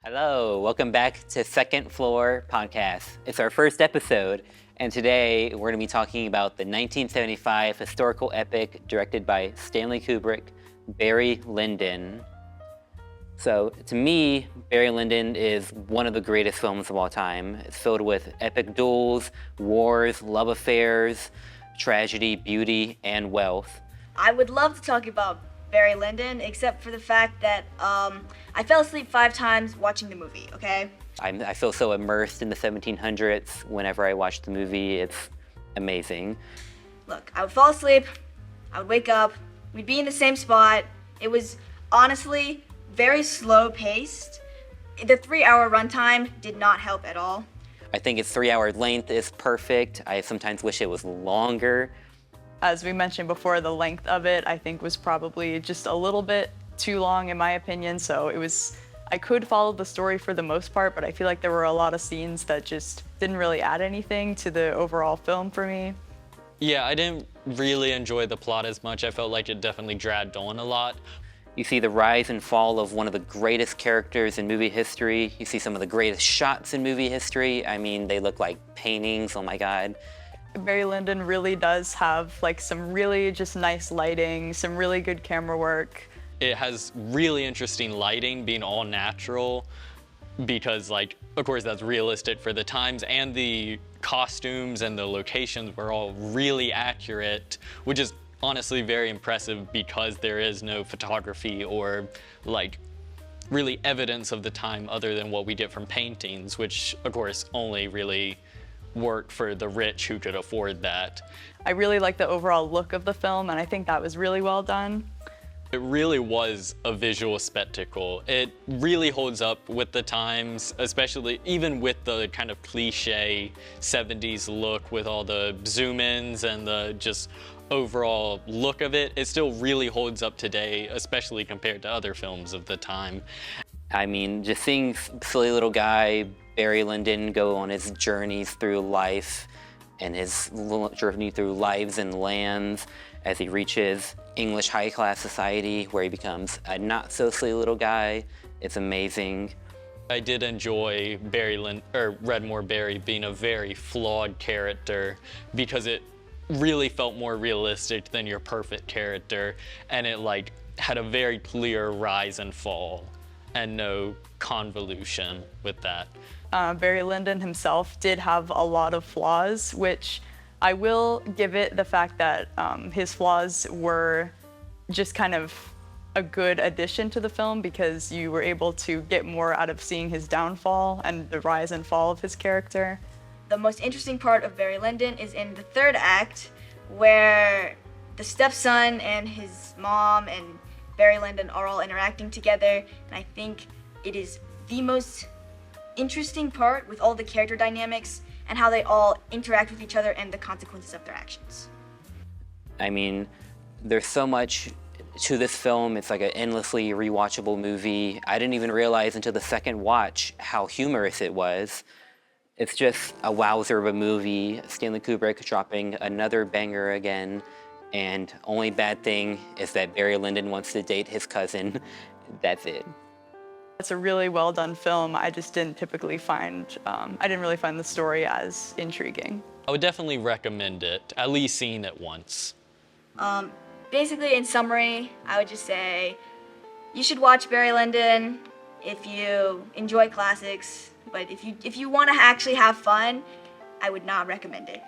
Hello, welcome back to Second Floor Podcast. It's our first episode, and today we're going to be talking about the 1975 historical epic directed by Stanley Kubrick, Barry Lyndon. So, to me, Barry Lyndon is one of the greatest films of all time. It's filled with epic duels, wars, love affairs, tragedy, beauty, and wealth. I would love to talk about Barry Lyndon, except for the fact that I fell asleep 5 times watching the movie, okay? I feel so immersed in the 1700s whenever I watch the movie. It's amazing. Look, I would fall asleep, I would wake up, we'd be in the same spot. It was honestly very slow paced. The 3-hour runtime did not help at all. I think its 3-hour length is perfect. I sometimes wish it was longer. As we mentioned before, the length of it, I think, was probably just a little bit too long in my opinion. So I could follow the story for the most part, but I feel like there were a lot of scenes that just didn't really add anything to the overall film for me. Yeah, I didn't really enjoy the plot as much. I felt like it definitely dragged on a lot. You see the rise and fall of one of the greatest characters in movie history. You see some of the greatest shots in movie history. I mean, they look like paintings, oh my God. Barry Lyndon really does have like some really just nice lighting, some really good camera work. It has really interesting lighting, being all natural, because of course that's realistic for the times, and the costumes and the locations were all really accurate, which is honestly very impressive because there is no photography or really evidence of the time other than what we get from paintings, which of course only really worked for the rich who could afford that. I really like the overall look of the film, and I think that was really well done. It really was a visual spectacle. It really holds up with the times, especially even with the kind of cliche 70s look with all the zoom-ins and the just overall look of it. It still really holds up today, especially compared to other films of the time. I mean, just seeing silly little guy Barry Lyndon go on his journeys through life and his journey through lives and lands as he reaches English high-class society where he becomes a not-so-silly little guy. It's amazing. I did enjoy Redmore Barry being a very flawed character because it really felt more realistic than your perfect character, and it had a very clear rise and fall and no convolution with that. Barry Lyndon himself did have a lot of flaws, which I will give it the fact that his flaws were just kind of a good addition to the film because you were able to get more out of seeing his downfall and the rise and fall of his character. The most interesting part of Barry Lyndon is in the 3rd act, where the stepson and his mom and Barry Lyndon are all interacting together, and I think it is the most interesting part with all the character dynamics and how they all interact with each other and the consequences of their actions. I mean, there's so much to this film. It's like an endlessly rewatchable movie. I didn't even realize until the second watch how humorous it was. It's just a wowzer of a movie. Stanley Kubrick dropping another banger again. And only bad thing is that Barry Lyndon wants to date his cousin. That's it. It's a really well done film. I just didn't really find the story as intriguing. I would definitely recommend it, at least seeing it once. Basically, in summary, I would just say you should watch Barry Lyndon if you enjoy classics, but if you want to actually have fun, I would not recommend it.